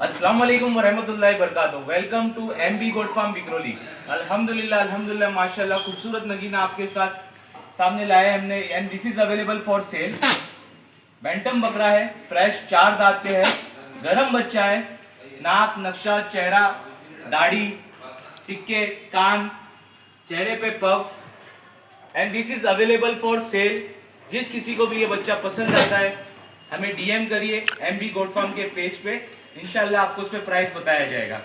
अस्सलाम वालेकुम वरहमतुल्लाहि वबरकातुहू। Welcome to MB goat farm Vikhroli. अल्हम्दुलिल्लाह माशाल्लाह खूबसूरत नगीना आपके साथ सामने लाए हैं हमने, and this is available for sale. Bantam बकरा है, फ्रेश 4 दांत पे है, गरम बच्चा है, नाक, नक्शा, चेहरा, दाढ़ी, सिक्के, कान, चेहरे पे puff, and this is available for sale. जिस किसी को भी ये बच्चा पसंद आता है हमें डीएम करिए एमबी गोट फार्म के पेज पे, इंशाल्लाह आपको उस पर प्राइस बताया जाएगा।